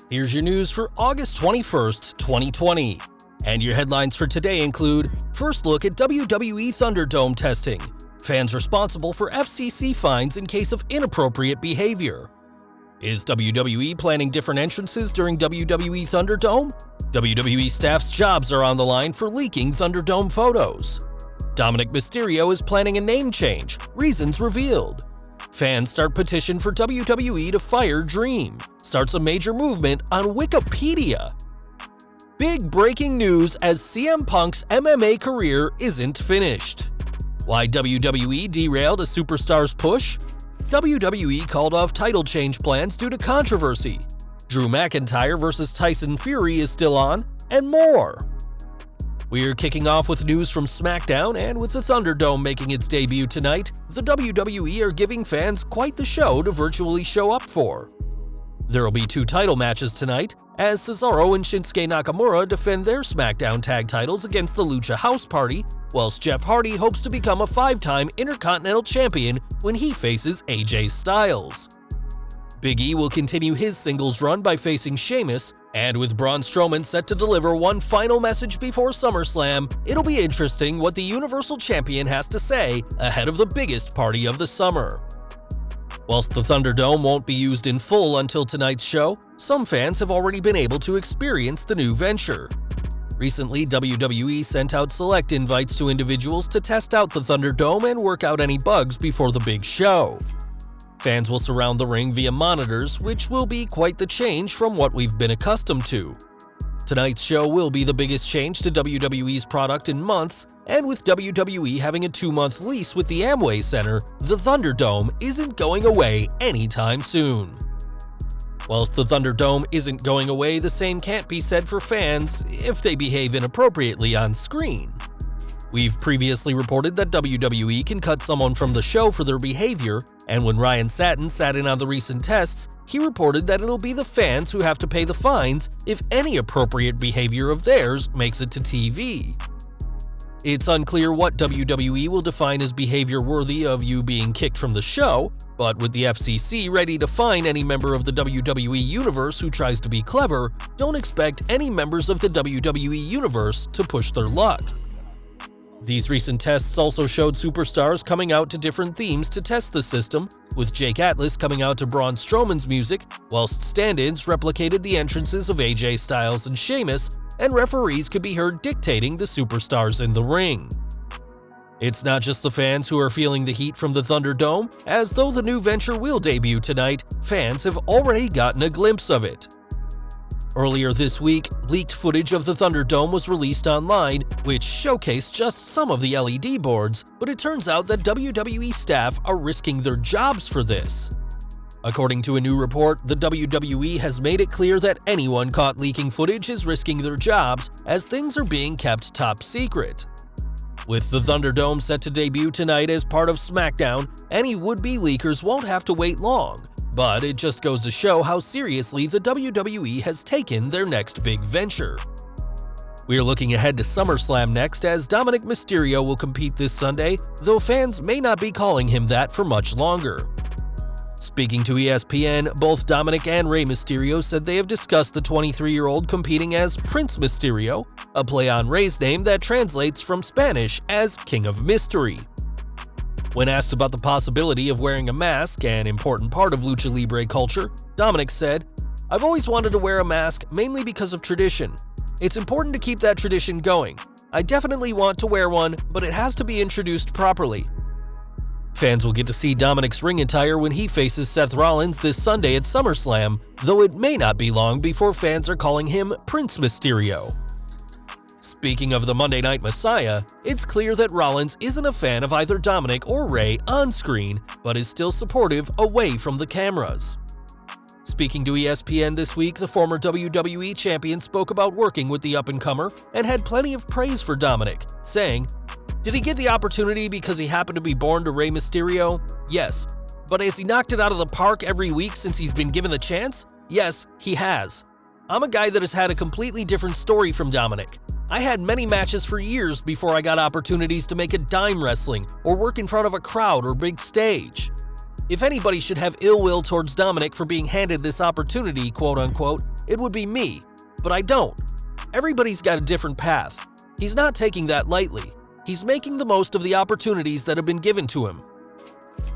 Here's your news for August 21st, 2020. And your headlines for today include: first look at WWE ThunderDome testing. Fans responsible for FCC fines in case of inappropriate behavior. Is WWE planning different entrances during WWE ThunderDome? WWE staff's jobs are on the line for leaking ThunderDome photos. Dominick Mysterio is planning a name change, reasons revealed. Fans start petition for WWE to fire Dream. Starts a major movement on Wikipedia. Big breaking news as CM Punk's MMA career isn't finished. Why WWE derailed a superstar's push? WWE called off title change plans due to controversy. Drew McIntyre vs. Tyson Fury is still on, and more. We're kicking off with news from SmackDown, and with the ThunderDome making its debut tonight, the WWE are giving fans quite the show to virtually show up for. There will be 2 title matches tonight, as Cesaro and Shinsuke Nakamura defend their SmackDown tag titles against the Lucha House Party, whilst Jeff Hardy hopes to become a 5-time Intercontinental Champion when he faces AJ Styles. Big E will continue his singles run by facing Sheamus, and with Braun Strowman set to deliver one final message before SummerSlam, it'll be interesting what the Universal Champion has to say ahead of the biggest party of the summer. Whilst the ThunderDome won't be used in full until tonight's show, some fans have already been able to experience the new venture. Recently, WWE sent out select invites to individuals to test out the ThunderDome and work out any bugs before the big show. Fans will surround the ring via monitors, which will be quite the change from what we've been accustomed to. Tonight's show will be the biggest change to WWE's product in months, and with WWE having a 2-month lease with the Amway Center, the ThunderDome isn't going away anytime soon. Whilst the ThunderDome isn't going away, the same can't be said for fans if they behave inappropriately on screen. We've previously reported that WWE can cut someone from the show for their behavior, and when Ryan Satin sat in on the recent tests, he reported that it'll be the fans who have to pay the fines if any appropriate behavior of theirs makes it to TV. It's unclear what WWE will define as behavior worthy of you being kicked from the show, but with the FCC ready to fine any member of the WWE Universe who tries to be clever, don't expect any members of the WWE Universe to push their luck. These recent tests also showed superstars coming out to different themes to test the system, with Jake Atlas coming out to Braun Strowman's music, whilst stand-ins replicated the entrances of AJ Styles and Sheamus, and referees could be heard dictating the superstars in the ring. It's not just the fans who are feeling the heat from the ThunderDome, as though the new venture will debut tonight, fans have already gotten a glimpse of it. Earlier this week, leaked footage of the ThunderDome was released online, which showcased just some of the LED boards, but it turns out that WWE staff are risking their jobs for this. According to a new report, the WWE has made it clear that anyone caught leaking footage is risking their jobs, as things are being kept top secret. With the ThunderDome set to debut tonight as part of SmackDown, any would-be leakers won't have to wait long. But it just goes to show how seriously the WWE has taken their next big venture. We're looking ahead to SummerSlam next, as Dominick Mysterio will compete this Sunday, though fans may not be calling him that for much longer. Speaking to ESPN, both Dominic and Rey Mysterio said they have discussed the 23-year-old competing as Prince Mysterio, a play on Rey's name that translates from Spanish as King of Mystery. When asked about the possibility of wearing a mask, an important part of Lucha Libre culture, Dominic said, "I've always wanted to wear a mask mainly because of tradition. It's important to keep that tradition going. I definitely want to wear one, but it has to be introduced properly." Fans will get to see Dominic's ring attire when he faces Seth Rollins this Sunday at SummerSlam, though it may not be long before fans are calling him Prince Mysterio. Speaking of the Monday Night Messiah, it's clear that Rollins isn't a fan of either Dominic or Rey on screen, but is still supportive away from the cameras. Speaking to ESPN this week, the former WWE champion spoke about working with the up-and-comer and had plenty of praise for Dominic, saying, "Did he get the opportunity because he happened to be born to Rey Mysterio? Yes. But has he knocked it out of the park every week since he's been given the chance? Yes, he has. I'm a guy that has had a completely different story from Dominic. I had many matches for years before I got opportunities to make a dime wrestling or work in front of a crowd or big stage. If anybody should have ill will towards Dominic for being handed this opportunity, quote-unquote, it would be me, but I don't. Everybody's got a different path. He's not taking that lightly. He's making the most of the opportunities that have been given to him.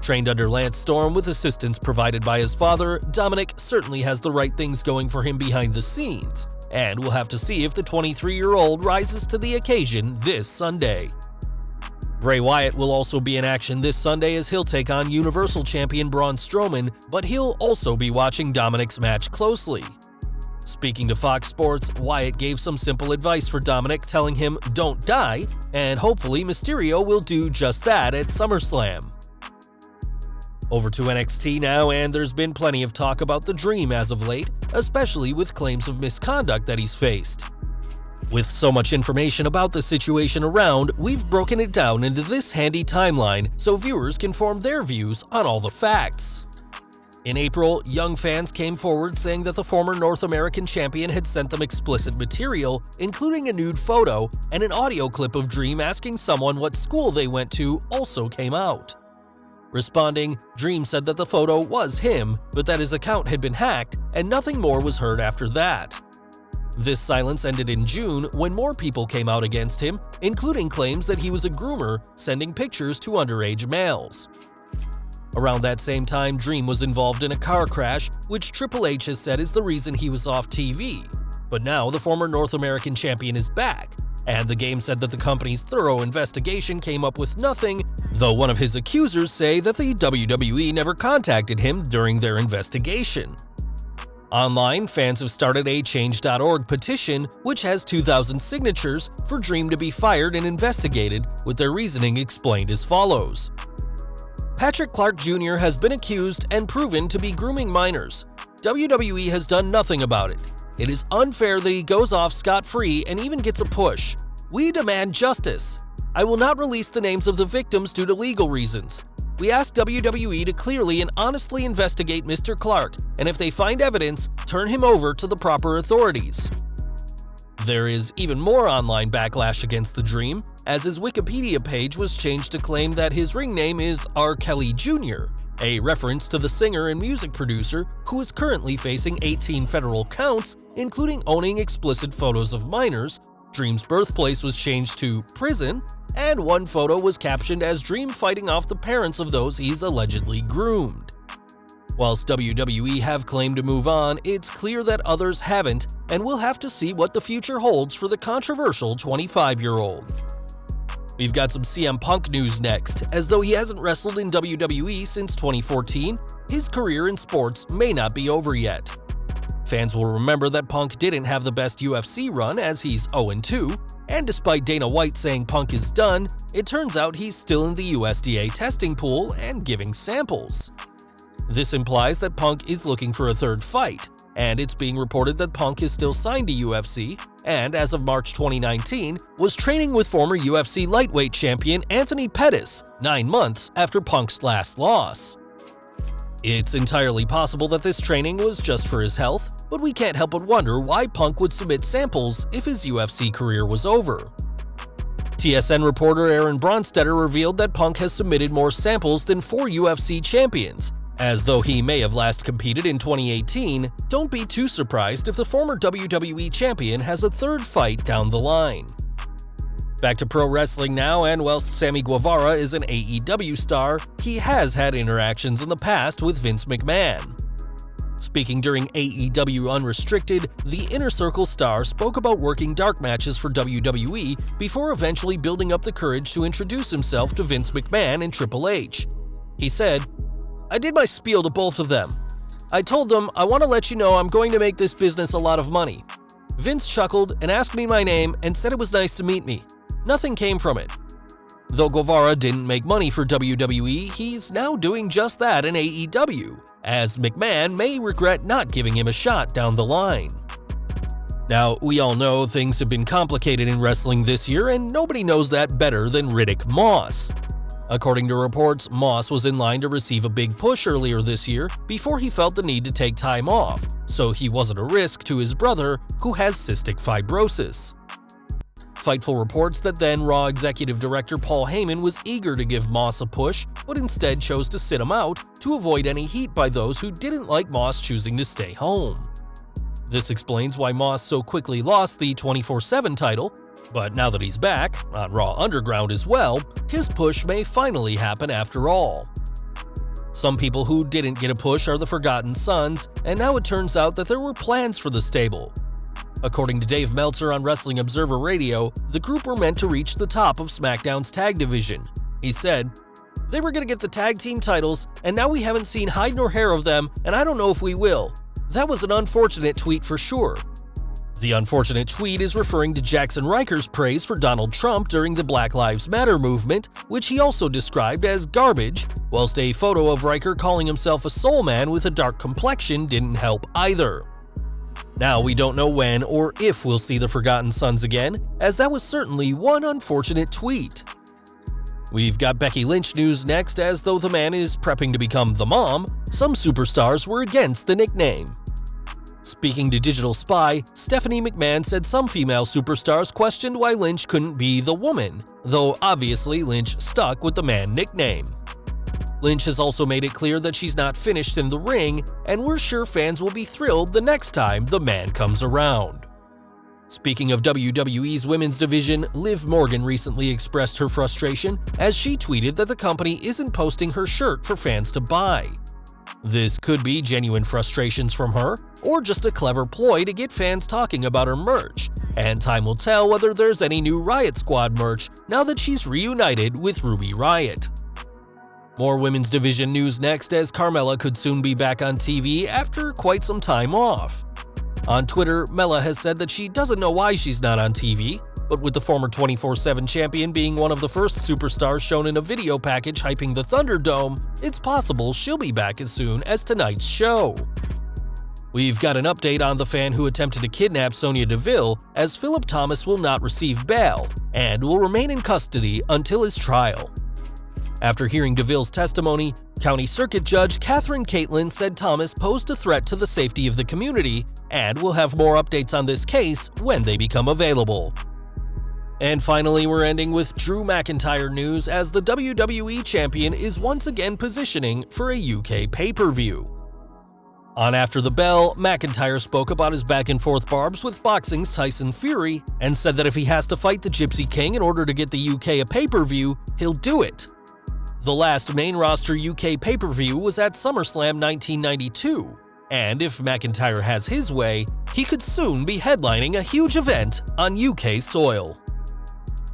Trained under Lance Storm with assistance provided by his father, Dominick certainly has the right things going for him behind the scenes, and we'll have to see if the 23-year-old rises to the occasion this Sunday. Bray Wyatt will also be in action this Sunday as he'll take on Universal Champion Braun Strowman, but he'll also be watching Dominick's match closely. Speaking to Fox Sports, Wyatt gave some simple advice for Dominick, telling him don't die, and hopefully Mysterio will do just that at SummerSlam. Over to NXT now, and there's been plenty of talk about The Dream as of late, especially with claims of misconduct that he's faced. With so much information about the situation around, we've broken it down into this handy timeline so viewers can form their views on all the facts. In April, young fans came forward saying that the former North American champion had sent them explicit material, including a nude photo, and an audio clip of Dream asking someone what school they went to also came out. Responding, Dream said that the photo was him, but that his account had been hacked, and nothing more was heard after that. This silence ended in June when more people came out against him, including claims that he was a groomer sending pictures to underage males. Around that same time, Dream was involved in a car crash, which Triple H has said is the reason he was off TV. But now the former North American champion is back, and the game said that the company's thorough investigation came up with nothing, though one of his accusers say that the WWE never contacted him during their investigation. Online, fans have started a Change.org petition, which has 2,000 signatures for Dream to be fired and investigated, with their reasoning explained as follows. Patrick Clark Jr. has been accused and proven to be grooming minors. WWE has done nothing about it. It is unfair that he goes off scot-free and even gets a push. We demand justice. I will not release the names of the victims due to legal reasons. We ask WWE to clearly and honestly investigate Mr. Clark, and if they find evidence, turn him over to the proper authorities. There is even more online backlash against The Dream, as his Wikipedia page was changed to claim that his ring name is R. Kelly Jr., a reference to the singer and music producer who is currently facing 18 federal counts, including owning explicit photos of minors. Dream's birthplace was changed to prison, and one photo was captioned as Dream fighting off the parents of those he's allegedly groomed. Whilst WWE have claimed to move on, it's clear that others haven't, and we'll have to see what the future holds for the controversial 25-year-old. We've got some CM Punk news next. As though he hasn't wrestled in WWE since 2014, his career in sports may not be over yet. Fans will remember that Punk didn't have the best UFC run, as he's 0-2, and despite Dana White saying Punk is done, it turns out he's still in the USDA testing pool and giving samples. This implies that Punk is looking for a third fight, and it's being reported that Punk is still signed to UFC, and as of March 2019, was training with former UFC lightweight champion Anthony Pettis 9 months after Punk's last loss. It's entirely possible that this training was just for his health, but we can't help but wonder why Punk would submit samples if his UFC career was over. TSN reporter Aaron Bronstetter revealed that Punk has submitted more samples than 4 UFC champions. As though he may have last competed in 2018, don't be too surprised if the former WWE champion has a third fight down the line. Back to pro wrestling now, and whilst Sammy Guevara is an AEW star, he has had interactions in the past with Vince McMahon. Speaking during AEW Unrestricted, the Inner Circle star spoke about working dark matches for WWE before eventually building up the courage to introduce himself to Vince McMahon and Triple H. He said, "I did my spiel to both of them. I told them, I want to let you know I'm going to make this business a lot of money. Vince chuckled and asked me my name and said it was nice to meet me. Nothing came from it." Though Guevara didn't make money for WWE, he's now doing just that in AEW, as McMahon may regret not giving him a shot down the line. Now, we all know things have been complicated in wrestling this year, and nobody knows that better than Riddick Moss. According to reports, Moss was in line to receive a big push earlier this year before he felt the need to take time off, so he wasn't a risk to his brother, who has cystic fibrosis. Fightful reports that then Raw executive director Paul Heyman was eager to give Moss a push, but instead chose to sit him out to avoid any heat by those who didn't like Moss choosing to stay home. This explains why Moss so quickly lost the 24/7 title, but now that he's back, on Raw Underground as well, his push may finally happen after all. Some people who didn't get a push are the Forgotten Sons, and now it turns out that there were plans for the stable. According to Dave Meltzer on Wrestling Observer Radio, the group were meant to reach the top of SmackDown's tag division. He said, "They were going to get the tag team titles, and now we haven't seen hide nor hair of them, and I don't know if we will. That was an unfortunate tweet for sure." The unfortunate tweet is referring to Jackson Riker's praise for Donald Trump during the Black Lives Matter movement, which he also described as garbage, whilst a photo of Riker calling himself a soul man with a dark complexion didn't help either. Now we don't know when or if we'll see the Forgotten Sons again, as that was certainly one unfortunate tweet. We've got Becky Lynch news next, as though the man is prepping to become the mom, some superstars were against the nickname. Speaking to Digital Spy, Stephanie McMahon said some female superstars questioned why Lynch couldn't be the woman, though obviously Lynch stuck with the man nickname. Lynch has also made it clear that she's not finished in the ring, and we're sure fans will be thrilled the next time the man comes around. Speaking of WWE's women's division, Liv Morgan recently expressed her frustration as she tweeted that the company isn't posting her shirt for fans to buy. This could be genuine frustrations from her, or just a clever ploy to get fans talking about her merch, and time will tell whether there's any new Riot Squad merch now that she's reunited with Ruby Riott. More women's division news next, as Carmella could soon be back on TV after quite some time off. On Twitter, Mella has said that she doesn't know why she's not on TV, but with the former 24/7 champion being one of the first superstars shown in a video package hyping the ThunderDome, it's possible she'll be back as soon as tonight's show. We've got an update on the fan who attempted to kidnap Sonya Deville, as Philip Thomas will not receive bail and will remain in custody until his trial. After hearing Deville's testimony, County Circuit Judge Catherine Catlin said Thomas posed a threat to the safety of the community, and we'll have more updates on this case when they become available. And finally, we're ending with Drew McIntyre news, as the WWE Champion is once again positioning for a UK pay-per-view. On After the Bell, McIntyre spoke about his back-and-forth barbs with boxing's Tyson Fury, and said that if he has to fight the Gypsy King in order to get the UK a pay-per-view, he'll do it. The last main roster UK pay-per-view was at SummerSlam 1992, and if McIntyre has his way, he could soon be headlining a huge event on UK soil.